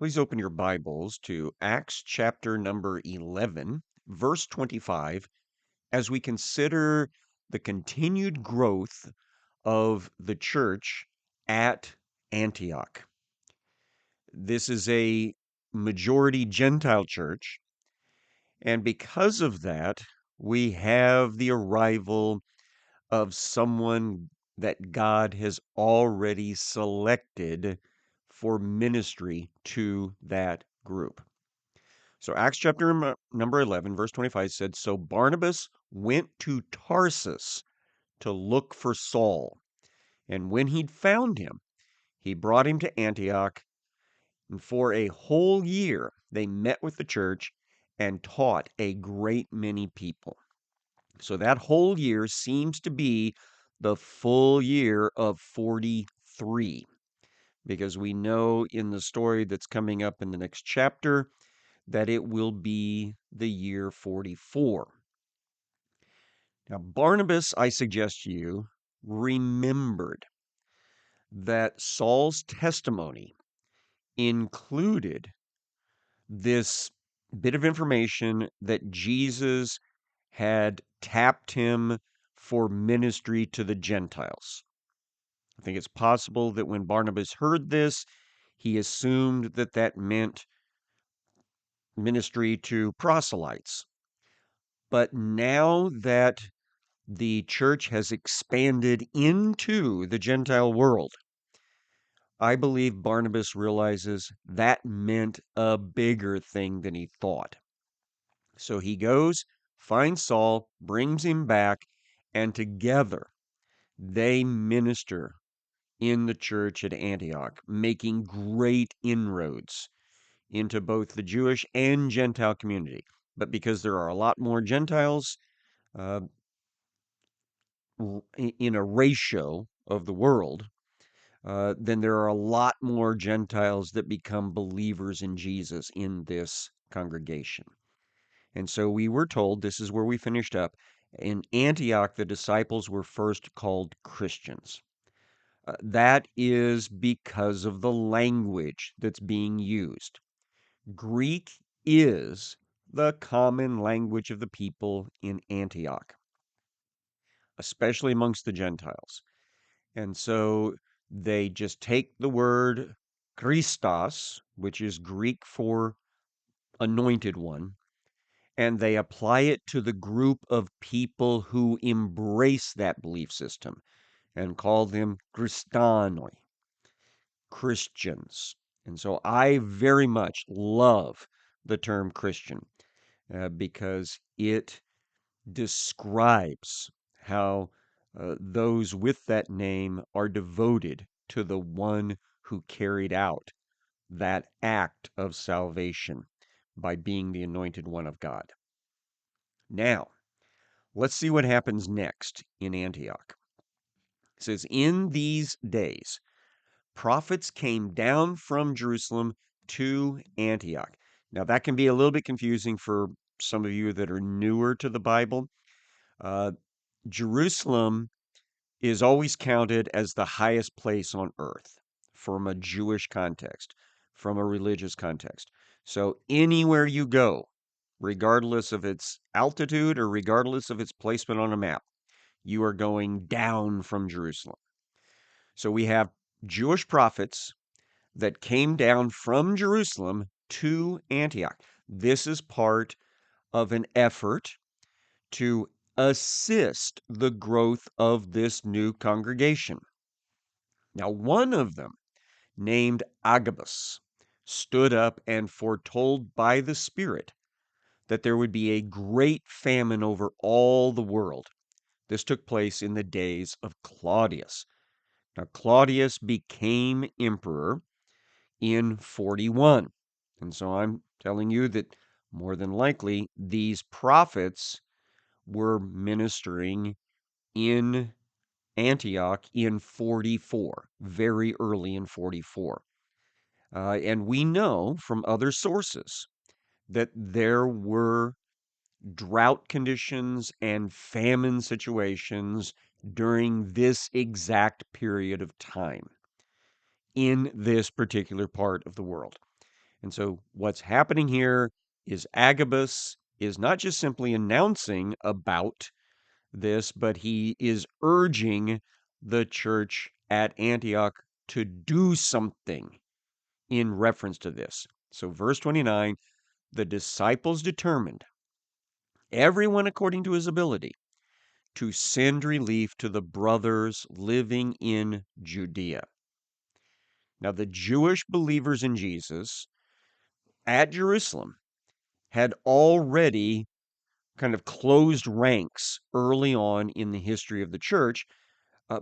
Please open your Bibles to Acts chapter number 11, verse 25, as we consider the continued growth of the church at Antioch. This is a majority Gentile church, and because of that, we have the arrival of someone that God has already selected for ministry to that group. So Acts chapter number 11, verse 25 said, "So Barnabas went to Tarsus to look for Saul. And when he'd found him, he brought him to Antioch. And for a whole year, they met with the church and taught a great many people." So that whole year seems to be the full year of 43, because we know in the story that's coming up in the next chapter that it will be the year 44. Now, Barnabas, I suggest to you, remembered that Saul's testimony included this bit of information that Jesus had tapped him for ministry to the Gentiles. I think it's possible that when Barnabas heard this, he assumed that that meant ministry to proselytes. But now that the church has expanded into the Gentile world, I believe Barnabas realizes that meant a bigger thing than he thought. So he goes, finds Saul, brings him back, and together they minister in the church at Antioch, making great inroads into both the Jewish and Gentile community. But because there are a lot more Gentiles, uh, in a ratio of the world, then there are a lot more Gentiles that become believers in Jesus in this congregation. And so we were told, this is where we finished up, in Antioch, the disciples were first called Christians. That is because of the language that's being used. Greek is the common language of the people in Antioch, especially amongst the Gentiles. And so they just take the word Christos, which is Greek for anointed one, and they apply it to the group of people who embrace that belief system and call them Christanoi, Christians. And so I very much love the term Christian because it describes how those with that name are devoted to the one who carried out that act of salvation by being the anointed one of God. Now, let's see what happens next in Antioch. It says, "In these days, prophets came down from Jerusalem to Antioch." Now, that can be a little bit confusing for some of you that are newer to the Bible. Uh, Jerusalem is always counted as the highest place on earth from a Jewish context, from a religious context. So anywhere you go, regardless of its altitude or regardless of its placement on a map, you are going down from Jerusalem. So we have Jewish prophets that came down from Jerusalem to Antioch. This is part of an effort to assist the growth of this new congregation. Now, one of them, named Agabus, stood up and foretold by the Spirit that there would be a great famine over all the world. This took place in the days of Claudius. Now, Claudius became emperor in 41. And so I'm telling you that more than likely these prophets were ministering in Antioch in 44, very early in 44. And we know from other sources that there were drought conditions and famine situations during this exact period of time in this particular part of the world. And so what's happening here is Agabus is not just simply announcing about this, but he is urging the church at Antioch to do something in reference to this. So, verse 29, the disciples determined, everyone according to his ability, to send relief to the brothers living in Judea. Now, the Jewish believers in Jesus at Jerusalem had already kind of closed ranks early on in the history of the church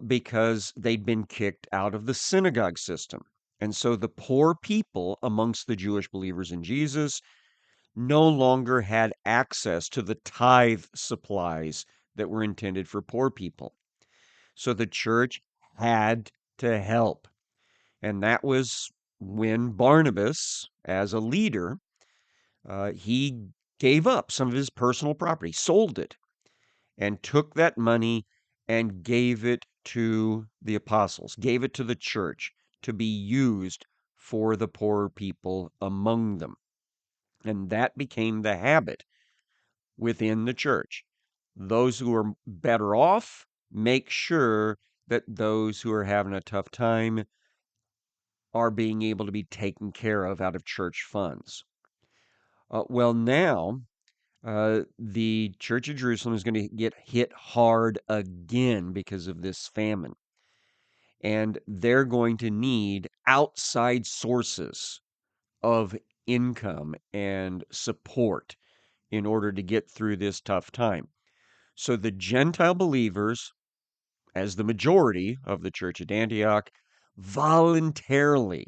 because they'd been kicked out of the synagogue system. And so the poor people amongst the Jewish believers in Jesus no longer had access to the tithe supplies that were intended for poor people. So the church had to help. And that was when Barnabas, as a leader, he gave up some of his personal property, sold it, and took that money and gave it to the apostles, gave it to the church to be used for the poor people among them. And that became the habit within the church. Those who are better off make sure that those who are having a tough time are being able to be taken care of out of church funds. Well, now the Church of Jerusalem is going to get hit hard again because of this famine. And they're going to need outside sources of income and support in order to get through this tough time. So the Gentile believers, as the majority of the church at Antioch, voluntarily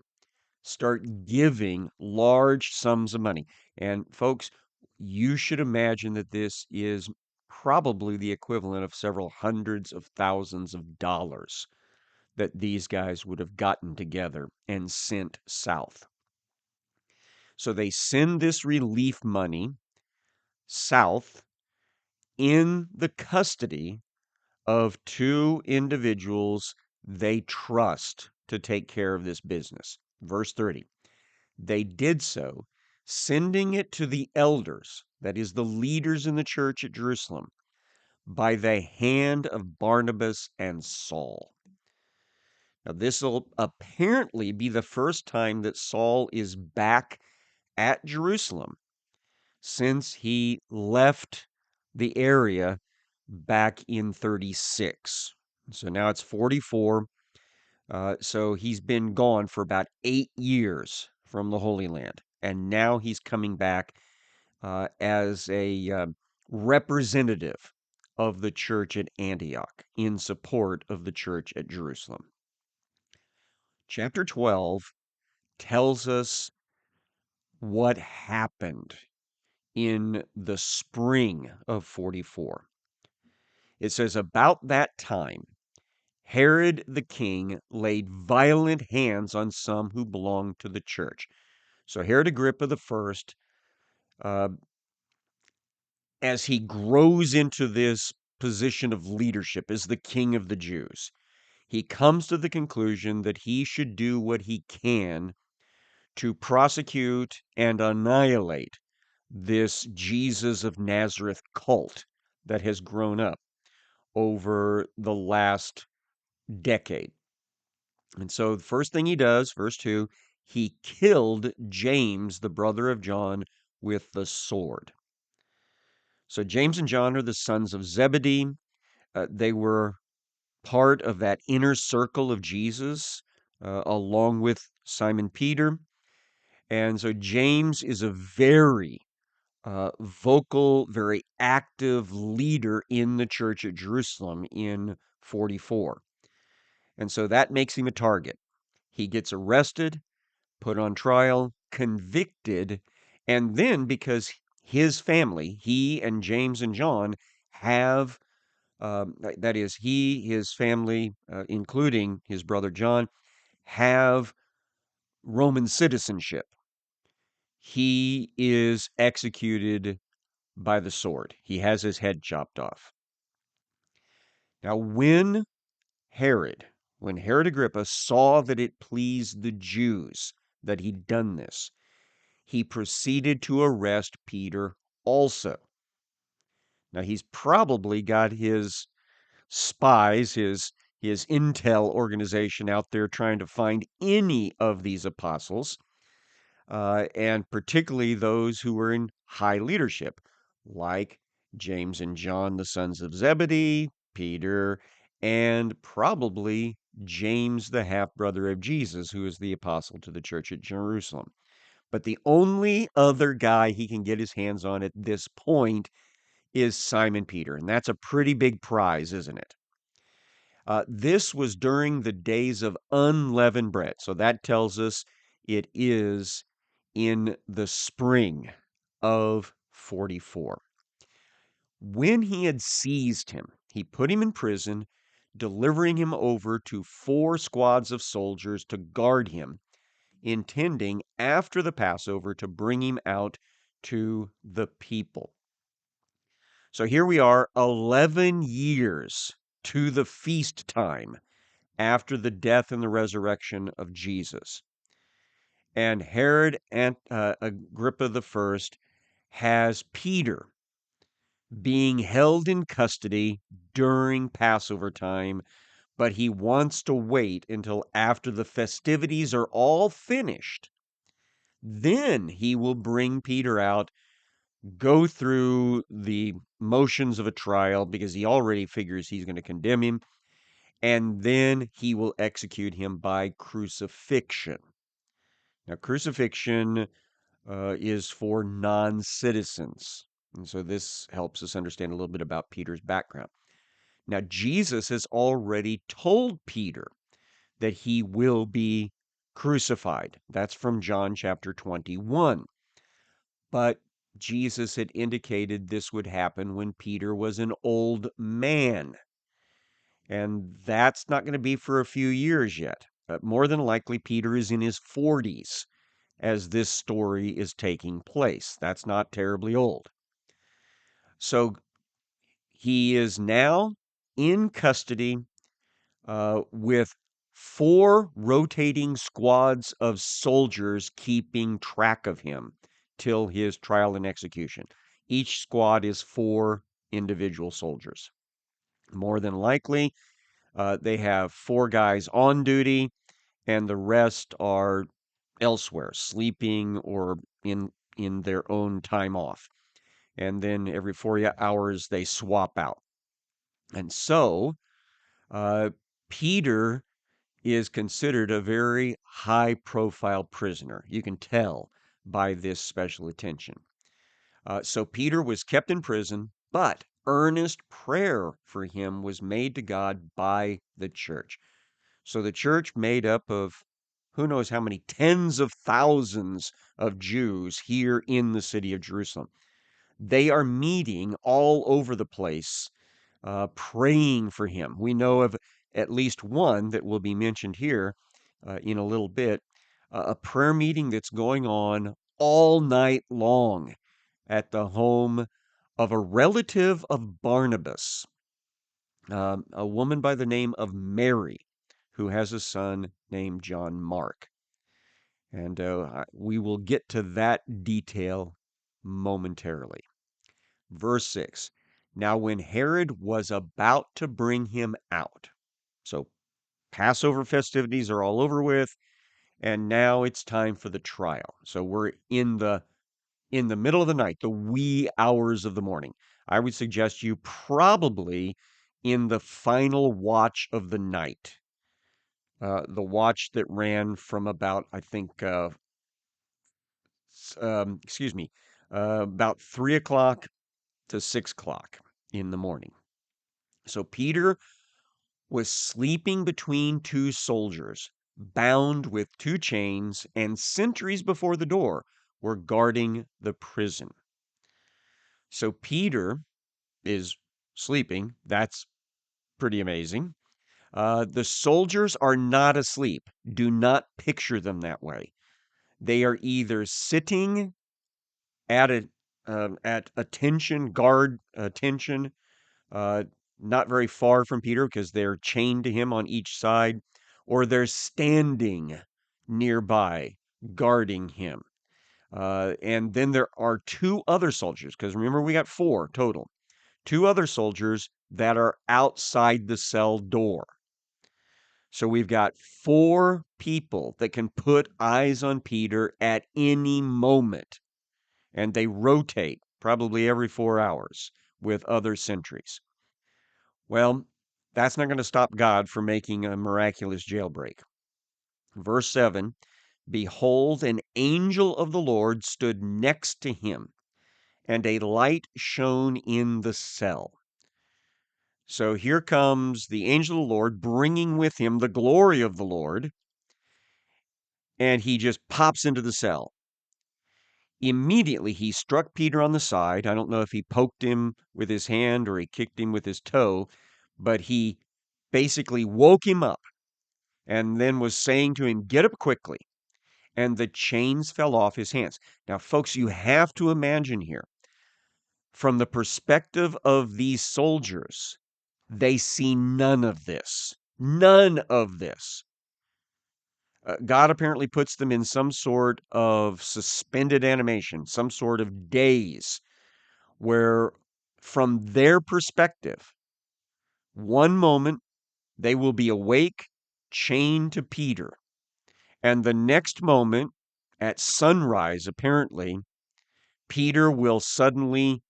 start giving large sums of money. And folks, you should imagine that this is probably the equivalent of several hundreds of thousands of dollars that these guys would have gotten together and sent south. So they send this relief money south in the custody of two individuals they trust to take care of this business. Verse 30. They did so, sending it to the elders, that is, the leaders in the church at Jerusalem, by the hand of Barnabas and Saul. Now, this will apparently be the first time that Saul is back at Jerusalem since he left the area back in 36. So now it's 44. So he's been gone for about 8 years from the Holy Land. And now he's coming back as a representative of the church at Antioch in support of the church at Jerusalem. Chapter 12 tells us what happened in the spring of 44. It says, about that time, Herod the king laid violent hands on some who belonged to the church. So Herod Agrippa the first, as he grows into this position of leadership as the king of the Jews, he comes to the conclusion that he should do what he can to prosecute and annihilate this Jesus of Nazareth cult that has grown up over the last decade. And so the first thing he does, verse 2, he killed James, the brother of John, with the sword. So James and John are the sons of Zebedee. They were part of that inner circle of Jesus, along with Simon Peter. And so James is a very vocal, very active leader in the church at Jerusalem in 44. And so that makes him a target. He gets arrested, put on trial, convicted, and then because his family, he and James and John, have, that is, his family, including his brother John, have Roman citizenship. He is executed by the sword. He has his head chopped off. Now, when Herod Agrippa saw that it pleased the Jews that he'd done this, he proceeded to arrest Peter also. Now, he's probably got his spies, his intel organization out there trying to find any of these apostles, and particularly those who were in high leadership, like James and John, the sons of Zebedee, Peter, and probably James, the half brother of Jesus, who is the apostle to the church at Jerusalem. But the only other guy he can get his hands on at this point is Simon Peter, and that's a pretty big prize, isn't it? This was during the days of unleavened bread. So that tells us it is in the spring of 44. When he had seized him, he put him in prison, delivering him over to 4 squads of soldiers to guard him, intending after the Passover to bring him out to the people. So here we are, 11 years to the feast time after the death and the resurrection of Jesus. And Herod and Agrippa the First has Peter being held in custody during Passover time, but he wants to wait until after the festivities are all finished. Then he will bring Peter out, go through the motions of a trial because he already figures he's going to condemn him, and then he will execute him by crucifixion. Now, crucifixion is for non-citizens. And so this helps us understand a little bit about Peter's background. Now, Jesus has already told Peter that he will be crucified. That's from John chapter 21. But Jesus had indicated this would happen when Peter was an old man. And that's not going to be for a few years yet. More than likely, Peter is in his 40s as this story is taking place. That's not terribly old. So he is now in custody with 4 rotating squads of soldiers keeping track of him till his trial and execution. Each squad is 4 individual soldiers. More than likely, they have 4 guys on duty, and the rest are elsewhere, sleeping or in their own time off. And then every 4 hours, they swap out. And so, Peter is considered a very high-profile prisoner. You can tell by this special attention. So Peter was kept in prison, but earnest prayer for him was made to God by the church. So the church, made up of who knows how many tens of thousands of Jews here in the city of Jerusalem, they are meeting all over the place, praying for him. We know of at least one that will be mentioned here in a little bit, a prayer meeting that's going on all night long at the home of a relative of Barnabas, a woman by the name of Mary, who has a son named John Mark. And we will get to that detail momentarily. Verse 6. Now when Herod was about to bring him out, so Passover festivities are all over with, and now it's time for the trial. So we're in the middle of the night, the wee hours of the morning. I would suggest you probably in the final watch of the night, the watch that ran from about, I think, excuse me, about 3 o'clock to 6 o'clock in the morning. So Peter was sleeping between 2 soldiers, bound with 2 chains, and sentries before the door were guarding the prison. So Peter is sleeping. That's pretty amazing. The soldiers are not asleep. Do not picture them that way. They are either sitting at attention, guard attention, not very far from Peter because they're chained to him on each side, or they're standing nearby, guarding him. And then there are two other soldiers, because remember, we got four total. Two other soldiers that are outside the cell door. So we've got four people that can put eyes on Peter at any moment. And they rotate probably every 4 hours with other sentries. Well, that's not going to stop God from making a miraculous jailbreak. Verse 7, behold, an angel of the Lord stood next to him, and a light shone in the cell. So here comes the angel of the Lord bringing with him the glory of the Lord, and he just pops into the cell. Immediately he struck Peter on the side. I don't know if he poked him with his hand or he kicked him with his toe, but he basically woke him up and then was saying to him, get up quickly. And the chains fell off his hands. Now, folks, you have to imagine here, from the perspective of these soldiers, they see none of this. None of this. God apparently puts them in some sort of suspended animation, some sort of daze, where from their perspective, one moment they will be awake, chained to Peter, and the next moment, at sunrise, apparently, Peter will suddenly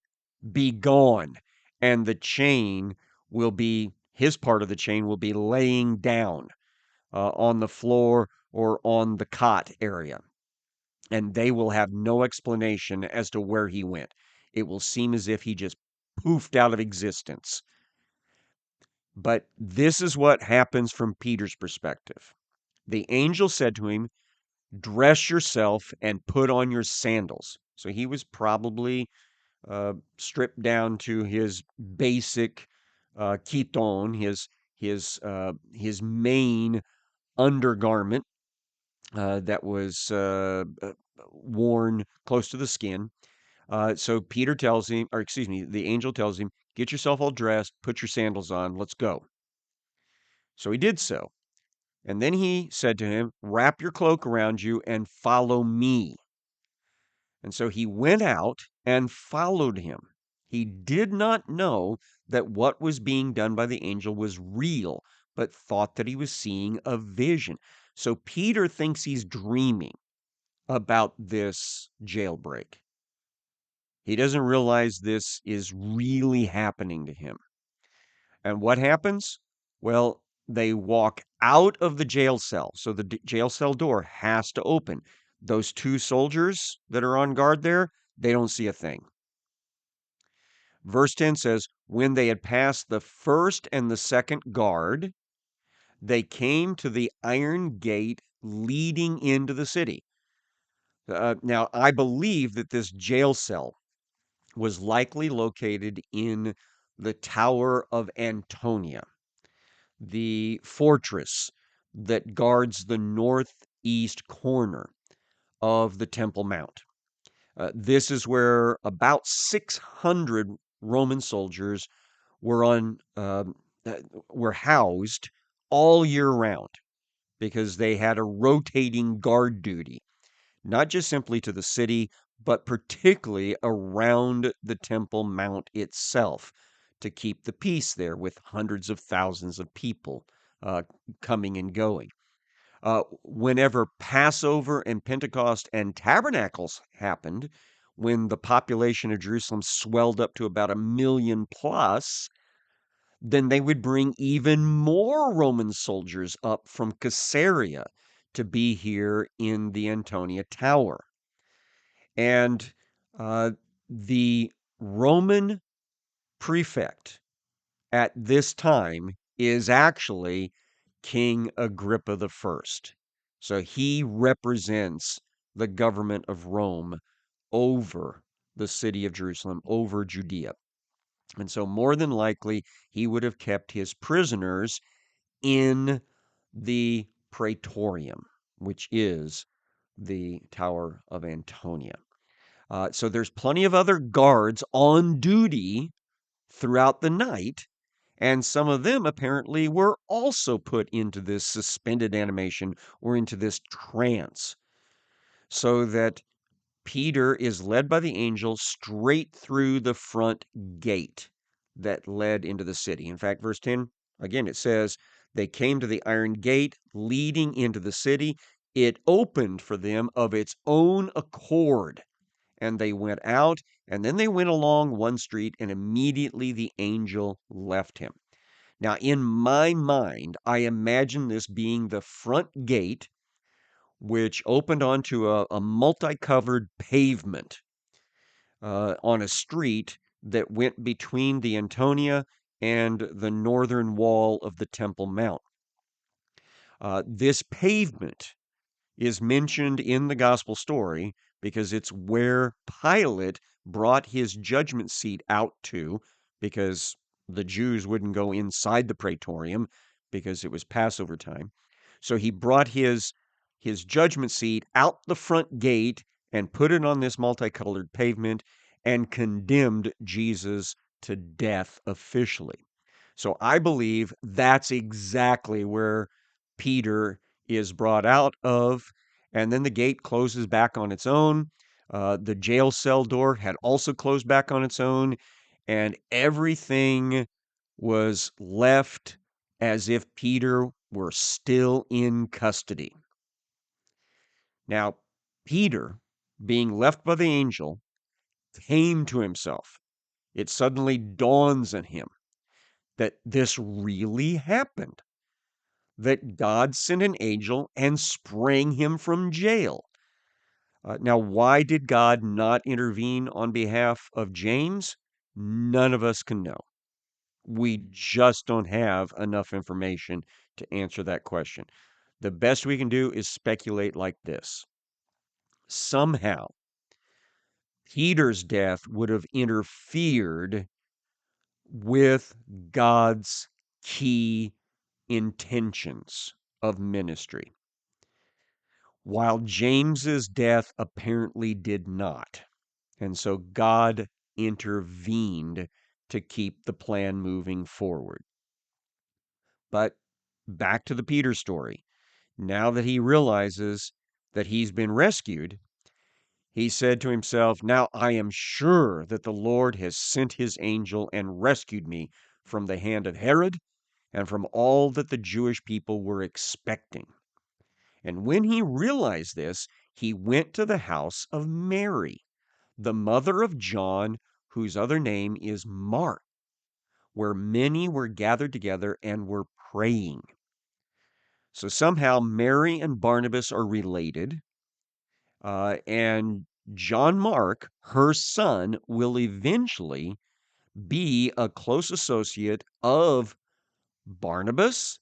be gone, and the chain will be, his part of the chain will be laying down on the floor or on the cot area. And they will have no explanation as to where he went. It will seem as if he just poofed out of existence. But this is what happens from Peter's perspective. The angel said to him, dress yourself and put on your sandals. So he was probably stripped down to his basic chiton, his main undergarment that was worn close to the skin. So Peter tells him, or excuse me, the angel tells him, get yourself all dressed, put your sandals on, let's go. So he did so. And then he said to him, wrap your cloak around you and follow me. And so he went out and followed him. He did not know that what was being done by the angel was real, but thought that he was seeing a vision. So Peter thinks he's dreaming about this jailbreak. He doesn't realize this is really happening to him. And what happens? Well, they walk out of the jail cell. So the jail cell door has to open. Those two soldiers that are on guard there, they don't see a thing. Verse 10 says, when they had passed the first and the second guard, they came to the iron gate leading into the city. Now, I believe that this jail cell was likely located in the Tower of Antonia, the fortress that guards the northeast corner of the Temple Mount. This is where about 600 Roman soldiers were were housed all year round because they had a rotating guard duty, not just simply to the city, but particularly around the Temple Mount itself to keep the peace there with hundreds of thousands of people coming and going. Whenever Passover and Pentecost and Tabernacles happened, when the population of Jerusalem swelled up to about 1 million plus, then they would bring even more Roman soldiers up from Caesarea to be here in the Antonia Tower. And the Roman prefect at this time is actually King Agrippa the First. So he represents the government of Rome over the city of Jerusalem, over Judea. And so more than likely, he would have kept his prisoners in the Praetorium, which is the Tower of Antonia. So there's plenty of other guards on duty throughout the night, and some of them apparently were also put into this suspended animation or into this trance so that Peter is led by the angel straight through the front gate that led into the city. In fact, verse 10, again, it says, they came to the iron gate leading into the city. It opened for them of its own accord, and they went out, and then they went along one street, and immediately the angel left him. Now, in my mind, I imagine this being the front gate, which opened onto a multicolored pavement on a street that went between the Antonia and the northern wall of the Temple Mount. This pavement is mentioned in the gospel story because it's where Pilate brought his judgment seat out to, because the Jews wouldn't go inside the praetorium because it was Passover time. So he brought his judgment seat out the front gate and put it on this multicolored pavement and condemned Jesus to death officially. So I believe that's exactly where Peter is brought out of, and then the gate closes back on its own. The jail cell door had also closed back on its own, and everything was left as if Peter were still in custody. Now, Peter, being left by the angel, came to himself. It suddenly dawns on him that this really happened, that God sent an angel and sprang him from jail. Now, why did God not intervene on behalf of James? None of us can know. We just don't have enough information to answer that question. The best we can do is speculate like this. Somehow, Peter's death would have interfered with God's key intentions of ministry, while James's death apparently did not. And so God intervened to keep the plan moving forward. But back to the Peter story. Now that he realizes that he's been rescued, he said to himself, now I am sure that the Lord has sent his angel and rescued me from the hand of Herod and from all that the Jewish people were expecting. And when he realized this, he went to the house of Mary, the mother of John, whose other name is Mark, where many were gathered together and were praying. So somehow Mary and Barnabas are related, and John Mark, her son, will eventually be a close associate of Barnabas,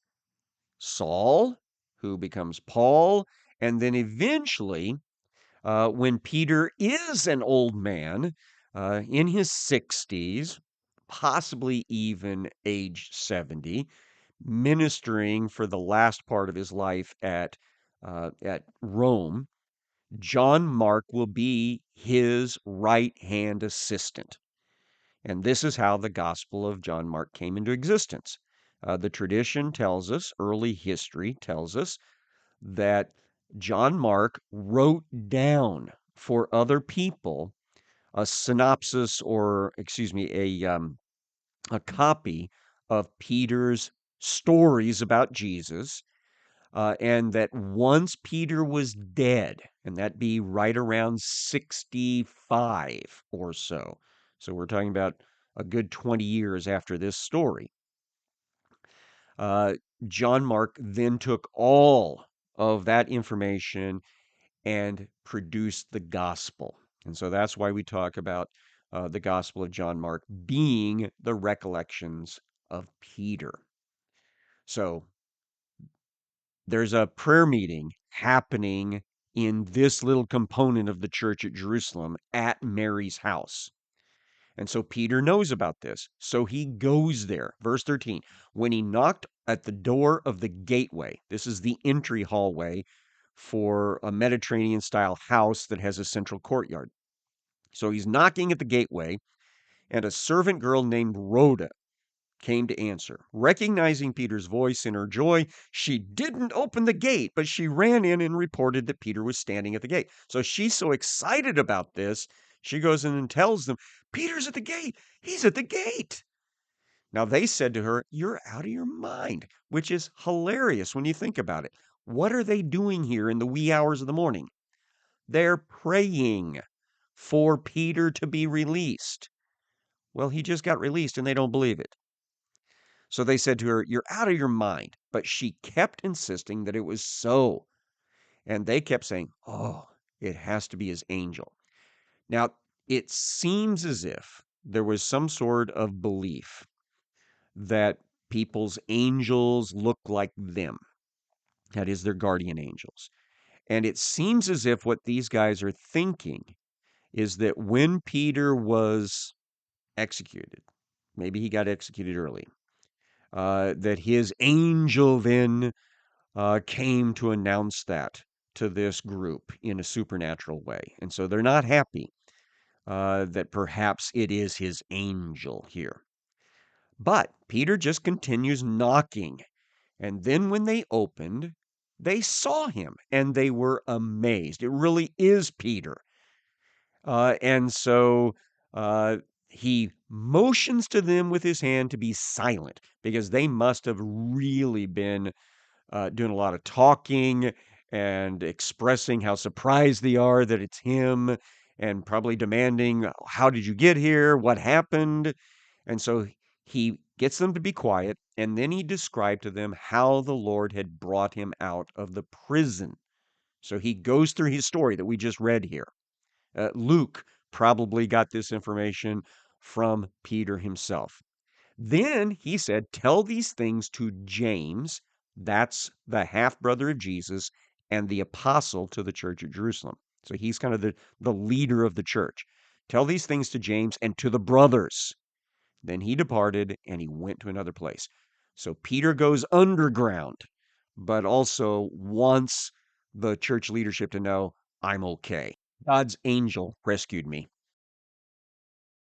Saul, who becomes Paul, and then eventually, when Peter is an old man, in his 60s, possibly even age 70, ministering for the last part of his life at Rome, John Mark will be his right-hand assistant. And this is how the Gospel of John Mark came into existence. The tradition tells us, early history tells us, that John Mark wrote down for other people a synopsis, or, excuse me, a copy of Peter's stories about Jesus, and that once Peter was dead, and that be right around 65 or so. So we're talking about a good 20 years after this story. John Mark then took all of that information and produced the gospel. And so that's why we talk about the Gospel of John Mark being the recollections of Peter. So there's a prayer meeting happening in this little component of the church at Jerusalem at Mary's house. And so Peter knows about this. So he goes there. Verse 13, when he knocked at the door of the gateway, this is the entry hallway for a Mediterranean style house that has a central courtyard. So he's knocking at the gateway, and a servant girl named Rhoda came to answer. Recognizing Peter's voice in her joy, she didn't open the gate, but she ran in and reported that Peter was standing at the gate. So she's so excited about this, she goes in and tells them, Peter's at the gate. He's at the gate. Now they said to her, You're out of your mind, which is hilarious when you think about it. What are they doing here in the wee hours of the morning? They're praying for Peter to be released. Well, he just got released and they don't believe it. So they said to her, You're out of your mind. But she kept insisting that it was so. And they kept saying, Oh, it has to be his angel. Now, it seems as if there was some sort of belief that people's angels look like them. That is, their guardian angels. And it seems as if what these guys are thinking is that when Peter was executed, maybe he got executed early, that his angel then came to announce that to this group in a supernatural way. And so they're not happy that perhaps it is his angel here. But Peter just continues knocking. And then when they opened, they saw him and they were amazed. It really is Peter. And so he motions to them with his hand to be silent because they must have really been doing a lot of talking and expressing how surprised they are that it's him and probably demanding, How did you get here? What happened? And so he gets them to be quiet, and then he described to them how the Lord had brought him out of the prison. So he goes through his story that we just read here. Luke probably got this information from Peter himself. Then he said, Tell these things to James, that's the half brother of Jesus, and the apostle to the church at Jerusalem. So he's kind of the leader of the church. Tell these things to James and to the brothers. Then he departed and he went to another place. So Peter goes underground, but also wants the church leadership to know I'm okay. God's angel rescued me.